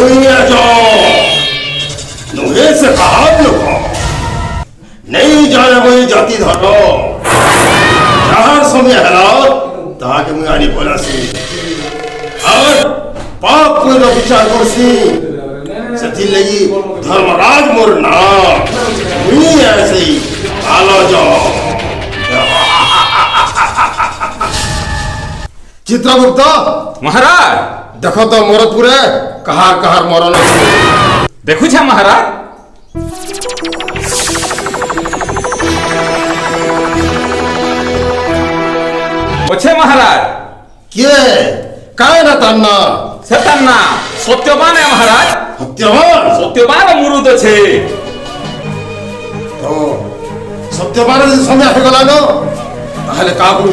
मुइया जाओ नुहे से कहा लोग नहीं जाने मुझे जाति धरो जहाँ समय हला ताकि मुझे आनी बोला सी और पाप कोई न विचार कर सी सती लगी धर्मराज मोर नाम मुझे ऐसे ही आलो जाओ चित्रगुप्त महाराज देखो तो मोरतपुरे कहार कहार मरण देखु छे महाराज अच्छे महाराज किए काय ना तान्ना सतन्ना सत्यवान है महाराज सत्यवान सत्यवान मुरुद छे तो सत्यवान जी समय हो गला न ताहले का करू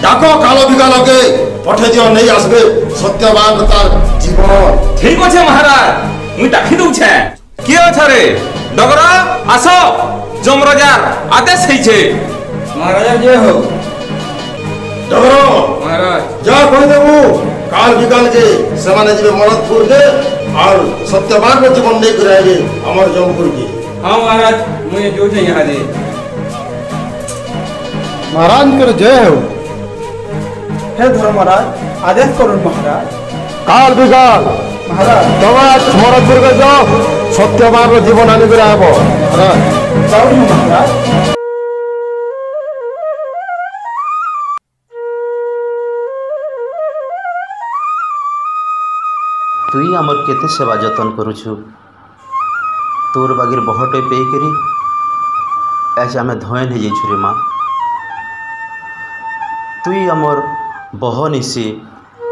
डाको कालो बिकालो के पठे दियो नहीं आसबे सत्यवान तार जीवन ठीक अच्छे महाराज मुई डाकी दउ छे के छ रे डगरा आसो जमराजार आदेश है छे महाराजा जे हो डगरो महाराज जा कह देबू काल बिकाल के समाने जीवे मरदपुर के और सत्यवान को जीवन नहीं कराएंगे अमर जमपुर के हाँ महाराज मुझे जो है यहाँ दे महाराज कर जय हो हे धर्मराज आदेश करो महाराज काल बिकाल महाराज तब मरदपुर के जाओ सत्यवान को जीवन आने कर आबो महाराज जाओ महाराज तुई आमर केते सेवा जतन करुछु तोर बागिर बहटे पे करी ऐसे आम धयन हो जाइछु रे माँ तुई आमर बहन इसी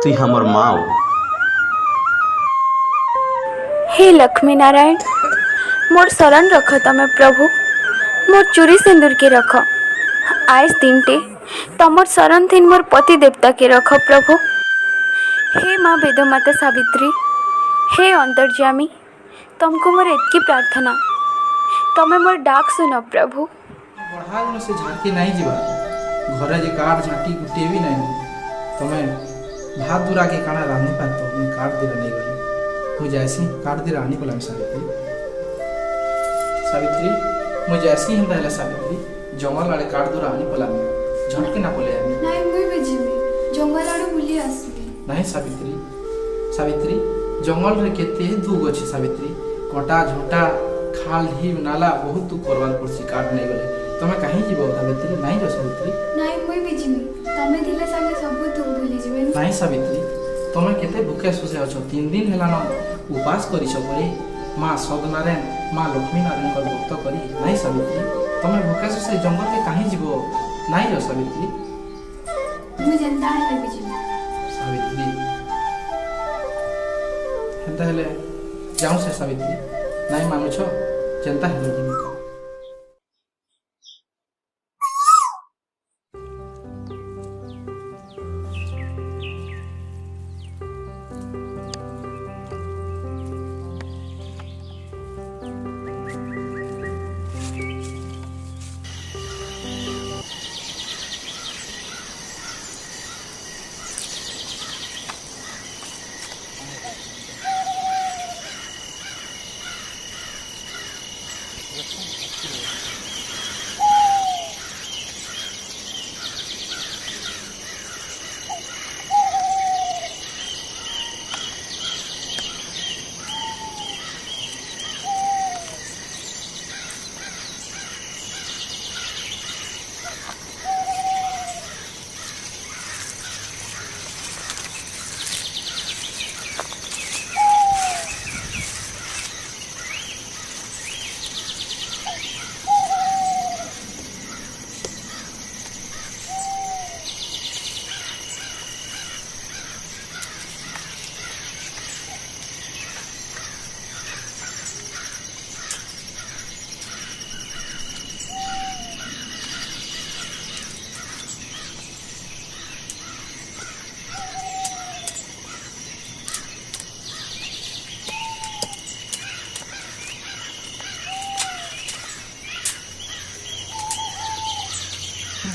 तुई हमर माँ हे लक्ष्मी नारायण मोर शरण रख तमे प्रभु मोर चूरी सिंदूर के रख आज दिन टे तमर शरण थीन मोर पति देवता के रख प्रभु हे माँ वेदमाता सावित्री हे अंतर्जामी तुमको मोर एतकी प्रार्थना तमे मोर डाक सुन प्रभु बढ़ा से झाँकी नहीं जीवा घरे जे काट झाँटी गुटे भी नहीं तमें भात दूरा के काना रांधी पात तो काट दिला नहीं गली मुझे ऐसी काट दे रानी बोला सावित्री सावित्री मुझे ऐसी हम रहला सावित्री जंगल आड़े काट दूरा रानी बोला झटके ना बोले आमी नहीं मुई भी जीवी जंगल आड़े बुली आसबी नहीं सावित्री सावित्री जंगल रे केते दुग अछि सावित्री कटा झोटा खाल ही नाला बहुत दुख करवार पड़सी काट नहीं गले तमे कहीं जीव सावित्री नहीं जो सावित्री नहीं मुई भी जीवी तमे दिले संगे सब तू भूली जीवे नहीं सावित्री तमे केते भूखे सुसे अछो 3 दिन हेलानो उपास करिछ परे मां सदनारायण मां लक्ष्मी नारायण को भक्त करी नहीं सावित्री तमे भूखे सुसे जंगल के कहीं जीव नहीं जो सावित्री मुई जनता है भी जीवी सावित्री हेंता हेले जाऊं से सावित्री नहीं मानुछ जनता हेले जीवी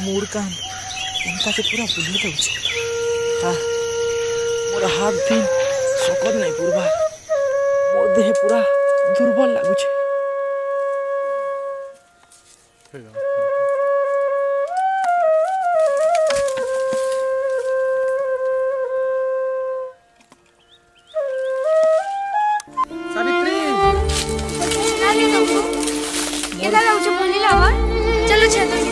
मूड का उनका से पूरा बुझे तो मोर हाथ भी सकत नहीं पूर्वा मोर देह पूरा दुर्बल लागुछे। सावित्री केला लाउछ भली लावा चलो छेतो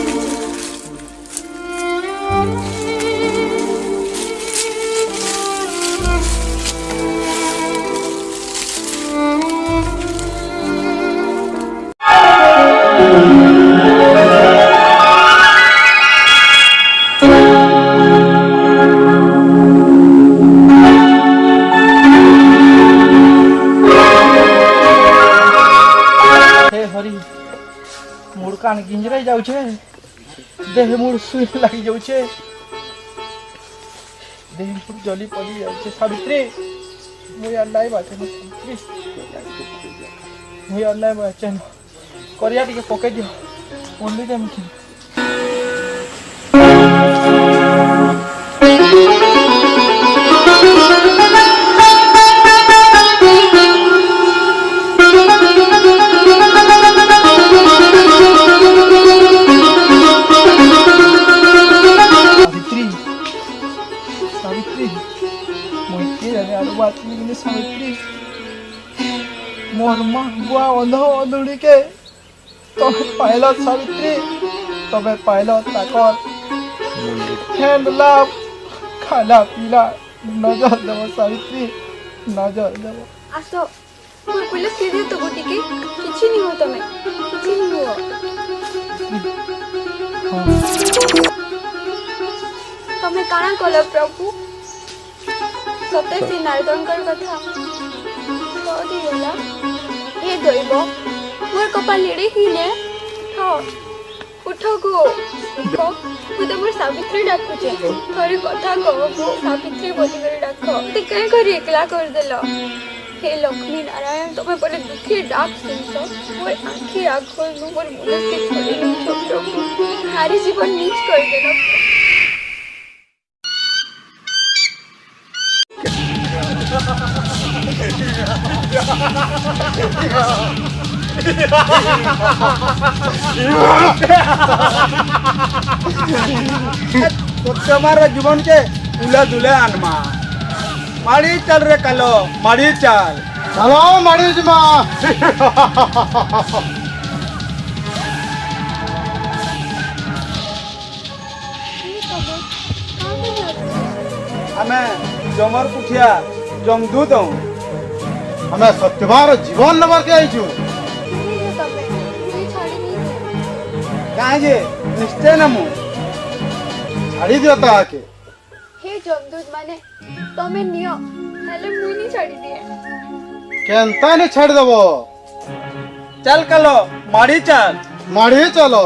मोर कान गिंजराई जाउछे, देह मोर सुई लागी जाउछे, देह मोर जली पड़ी जाउछे। सावित्री मुई अन्नाई बाचे न सावित्री, मुई अन्नाई बाचे न करिया टिके पके दियो ओन्ली देम कि सावित्री मोर माँ बुआ अंध अंधुड़ी के तबे पाइल सावित्री, तबे पाइल ताकर हैंड लाभ खाना पीना नजर देव सावित्री, नजर देव। आसो मोर पुलिस के दियो तो गोटी के किछि नहीं हो तमे किछि नहीं हो। तमे काना कल प्रभु सते से नारदंकर कथा कदी होला हे दैव मोर कपाल लेडे हिले उठो गो देखो तू तो मोर सावित्री डाकुचे थोड़ी कथा कहो गो सावित्री बोली कर डाको ते काय करी एकला कर देलो। हे लक्ष्मी नारायण तुम्हें बड़े दुखी डाक सुनतो मोर आंखी आंखों नु मोर मुंह के छोड़ी नु प्रभु हारी जीवन नीच कर देलो। तुम्हारा जीवन के उला दुले आनमा माड़ी चल रे कालो माड़ी चल चलो मरीज माँ हमें जमर कुठिया जमदूत हूँ हमें सत्यवार जीवन नंबर के आई छू कहाँ जे निश्चय न मु छाड़ी दियो ता आके हे जमदूत माने तमे नियो हेले मुई नहीं छाड़ी दिए केनता नहीं छाड़ देबो। चल कलो माड़ी चल माड़ी चलो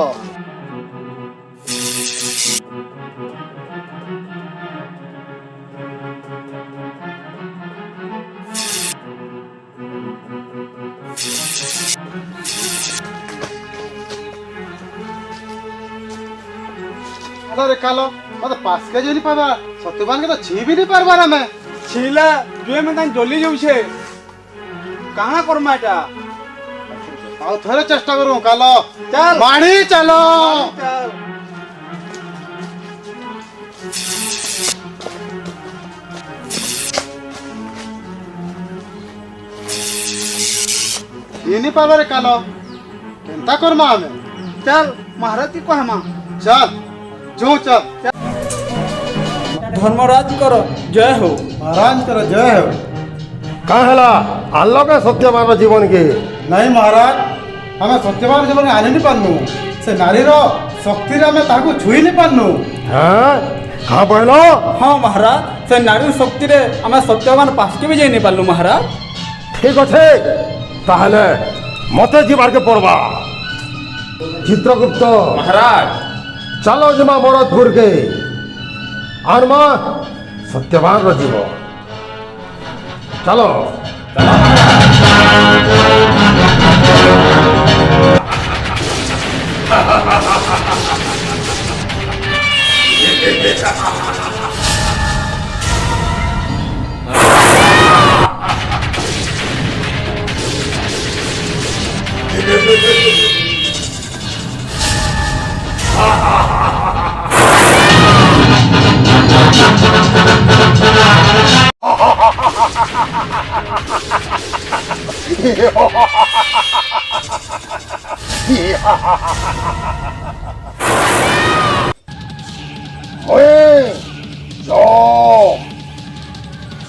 अरे कालो मत पास के जो नहीं पाबा सत्यवान के तो छी भी नहीं पारबा ना मैं छिला जुए में तान जली जाऊ छे कहाँ करमा एटा आओ थोड़े चेष्टा करूं कालो चल माड़ी चलो चल ये नहीं पाबा रे कालो केनता करमा हमें चल महाराज की कहमा चल जो चल धर्मराज करो जय हो महाराज तेरा जय हो कहाँ हला आलो का सत्यवान जीवन के नहीं महाराज हमें सत्यवान जीवन के आने नहीं पानु से नारी रो शक्ति रे हमें ताकू छुई नहीं पानु हाँ कहाँ पहलो हाँ महाराज से नारी शक्ति रे हमें सत्यवान पास के भी जाई नहीं पालू महाराज ठीक अच्छे ताहले मते जीवार के पड़वा चित्रगुप्त महाराज चलो जमा भरतपुर के आनमा सत्यवान रो जीव चलो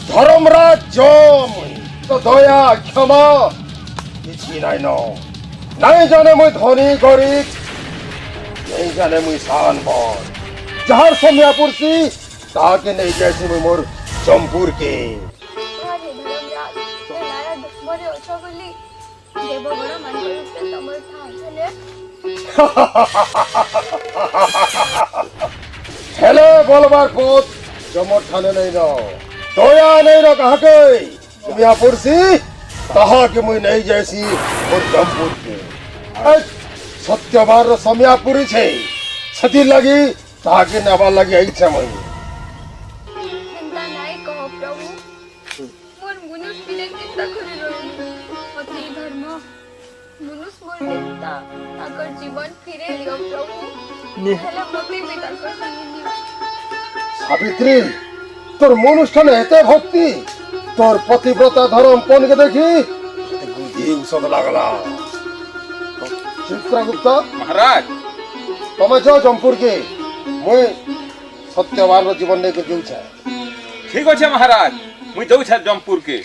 ধর্মরাজ জম তো দয়া ক্ষমা কিছু নাই ন নাই জানে মুই ধনী গরিব নাই জানে মুই সান বর যাহার সময়া পড়ছি তাহাকে নেই যাইছি মুই মোর জমপুরকে अरे धर्मराज ते नारा दुश्मने ओछो बोली देवगण मंदिर पे तमर था चले হেলে বলবার পথ জমর ঠানে নেই ন দয়া নেই ন কাহাকে তুমি পড়ছি তাহাকে মুই নেই যাইছি মোর জমপুরকে সত্যবার সময়া পুরিছে সেটি লাগি তাহাকে নেবার লাগি আইছে মুই चिंता नहीं कहो प्रभु मोर मनुष्य बिना चिंता करे रहनु अति धर्म मनुष्य मोर देवता ताकर जीवन फिरे दियो प्रभु हेले मते भी ताकर संगी नियो সাবিত্রী তোর অনুষ্ঠানে এত ভক্তি তোর পতিব্রতা ধরম কোনকে দেখি বুদ্ধি ঔষধ লাগলা চিত্রগুপ্ত महाराज তুমি যাও জমপুরকে মুই সত্যবার জীবন নেই যাউছে ठीक अच्छे महाराज मुई जाऊ छे जमपुर के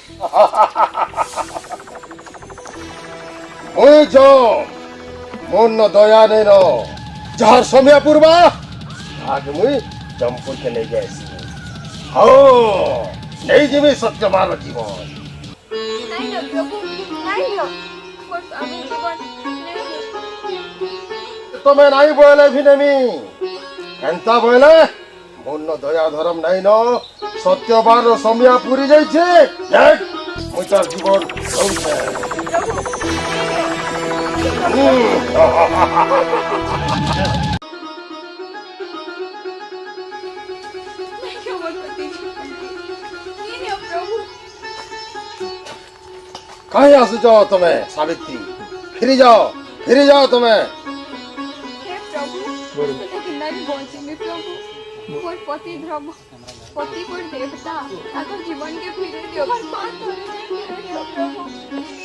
মুই যাও মন দয়া নেই ন যাহার সময় পূর্বা আগে মুই জমপুরকে নেই যাইছি হাও নেই যাবি সত্যবার জীবন नहीं न प्रभु नहीं न मोर स्वामी जीवन नहीं তুমি নাই বলে ভিনেমি কেনতা বলে মন দয়া ধরম নাই ন সত্যবার সময় পুরি যাইছে দেখ মুই তার জীবন যাউছে नहीं क्यों मोर पति नहीं न प्रभु কাহে আসুছ তুমি সাবিত্রী ফিরে যাও তুমি हे प्रभु मुझे किन्नारी बंची में प्रभु मोर पति धर्म पति मोर देवता ताकर जीवन के फिरे दियो भगवान धरे फिरे दियो प्रभु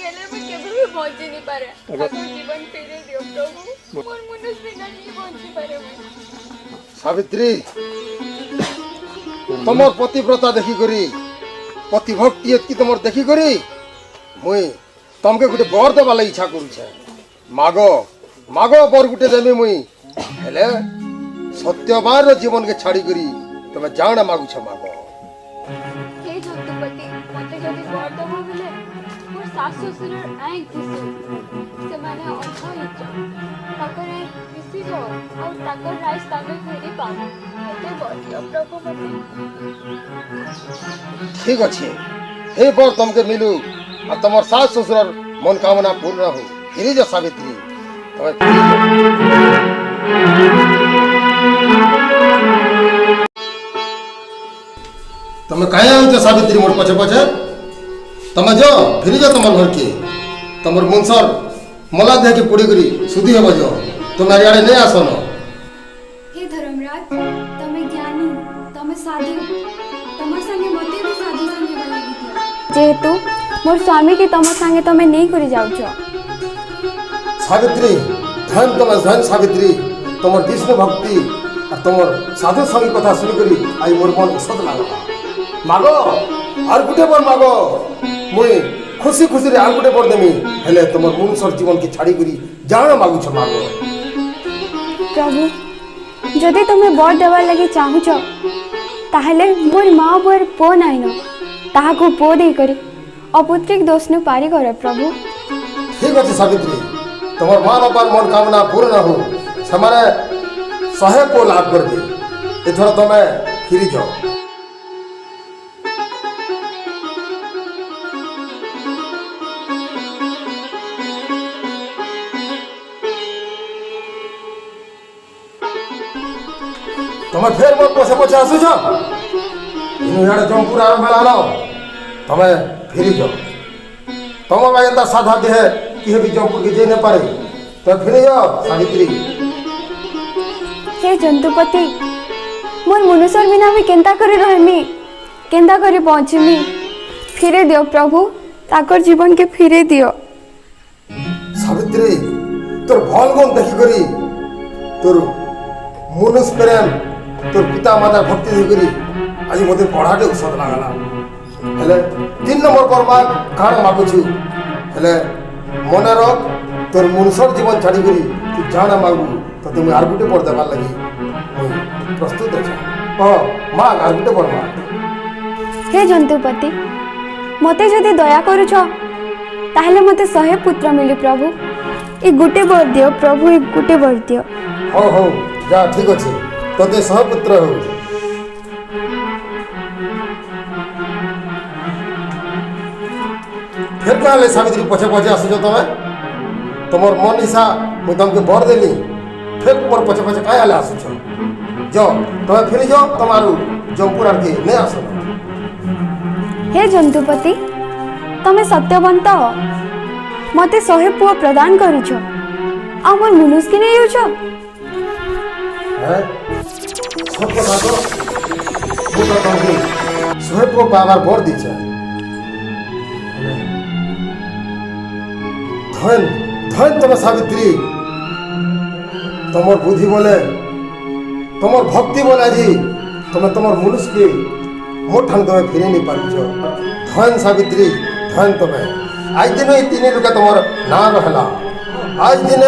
येले में केबे भी बंची नहीं पारे ताकर जीवन फिरे दियो प्रभु मोर मनुष्य बिना नहीं बंची पारे সাবিত্রী তোমার পতিব্রতা দেখি করি পতিভক্তি এতকি তোমার দেখি করি মুই তমকে গোটে বর দেবার ইচ্ছা করুছে মাগো বর গোটে দেবি মুই হেলে সত্যবার জীবনকে ছাড়ি করি তুমি জানা মাগুছ মাগো हे जगतपति मते जदि बर दबो बोले मोर सास ससुर आंख दिसु से माने अंधा हिच ताकर दिसि जो और ताकर राइस तामे फेरी पा मते बर दियो प्रभु मते ঠিক আছে হে বর তোমাকে মিলু আর তোমার শাশ শ্বশুর মন কামনা পূর্ণ হোক ফিরে যা সাবিত্রী তুমি ফিরে যাও। তুমি কাহে আউছ সাবিত্রী মোর পছে পছে তুমি যাও ফিরে যাও তোমার ঘরকে তোমার মুনসর মলা দেখে পুড়ি করি সুধি হব যাও তুমি আড়ে নেই আসো না हे धर्मराज तमे ज्ञानी तमे साधु तमर संगे मते भी साधु संगे वाला दिया जेहेतु मोर स्वामी के तम संगे तमे नहीं करी जाउछ সাবিত্রী ধন সাবিত্রী তোমার বিষ্ণু ভক্তি আর তোমার সাধু সঙ্গী কথা শুনি করি আই মোর মন ঔষধ লাগলা মাগো আর গুটে বর মাগো মুই খুশি খুশি রে আর গুটে বর দেমি হেলে তোমার মনুষ্যর জীবনকে ছাড়ি করি জানা মাগুছ মাগো प्रभु जदि तुम्हें बर देवार लगी चाहूच ताहले मोर माँ बोर पो नाइन ताहाको पो देई करी अपौत्रिक दोष नु पारी कर प्रभु ঠিক আছে সাবিত্রী তোমার মা বাবার মন কামনা পূর্ণ হো সেমানে 100 পো লাভ করবে এথর তুমি ফিরে যাও তুমি ফের মোর পছে পছে আসুছ ইনু ইয়াড়ে জমপুর আরম্ভ হেলানো তুমি ফিরে যাও তোমার ভাই এন্তা সাধা দেহে किए भी जमपुर के जे न पारे तो फिर जाओ सावित्री। हे जंतुपति मोर मनुष्य बिना भी केंता करी रहमी केंता करी पहुँचमी फिरे दियो प्रभु ताकर जीवन के फिरे दियो। सावित्री तोर भल गुण देखी करी तोर मनुष्य प्रेम तोर पिता माता भक्ति देखी करी आज मते पढ़ाटे औषध लागला हेले 3 नंबर पर मां काण मागुछु हेले मने रख तोर मनुष्य जीवन छाड़ी करी तू जाना मांगू तो तुम आर गुटे पर देबार लगी प्रस्तुत अछि। मां आर गुटे पर मां। हे जंतुपति मते जदि दया करूछ ताहले मते 100 पुत्र मिली प्रभु ए गुटे बर दियो प्रभु ए गुटे बर दियो। हो जा ठीक अछि तते 100 पुत्र हो। फिर कहले सावित्री पछे पछे आसुछ तमे तमर मन हिसा मु तुमके बर देली फिर मोर पछे पछे काहे आले आसुछ जाओ तमे फिर जाओ तमारू जमपुर आर के नै आसो। हे जंतुपति तमे सत्यवंत हो मते 100 पुआ प्रदान करूछ आ मोर मनुष्य के नै युछ हैं सब কথা তো মু তো तुमके 100 पुआ पावर बर दी छै। धन धन तुम सावित्री तुम बुद्धि बोले तुम भक्ति बोले जी तुम तुम मनुष्य के मोठान तुम फिर नहीं पार धन सावित्री धन तुम्हें आज दिन ये 3 लोक तुम ना रहला आज दिन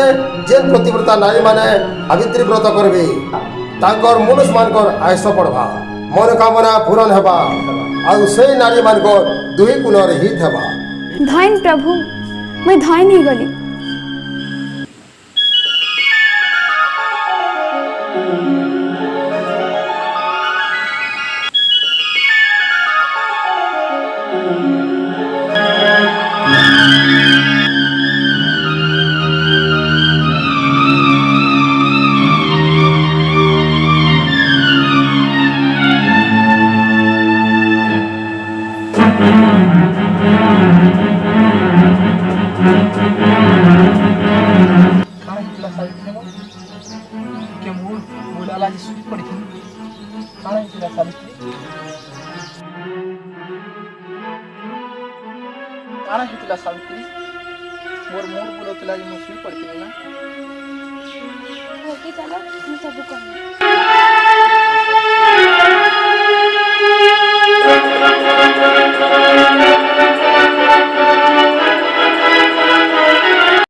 जेन प्रतिव्रता नारी माने सावित्री व्रत करबे तांकर मनुष्य मानकर आयुष पड़वा मनोकामना पूरण हेबा आ से नारी मानकर दुही कुलर हित हेबा। धन प्रभु मैं धन ही गली। काना हितला सावित्री मोर मूड बुलतला जे मु सुई पड़ती ना ओके चलो मैं सब कहूँ।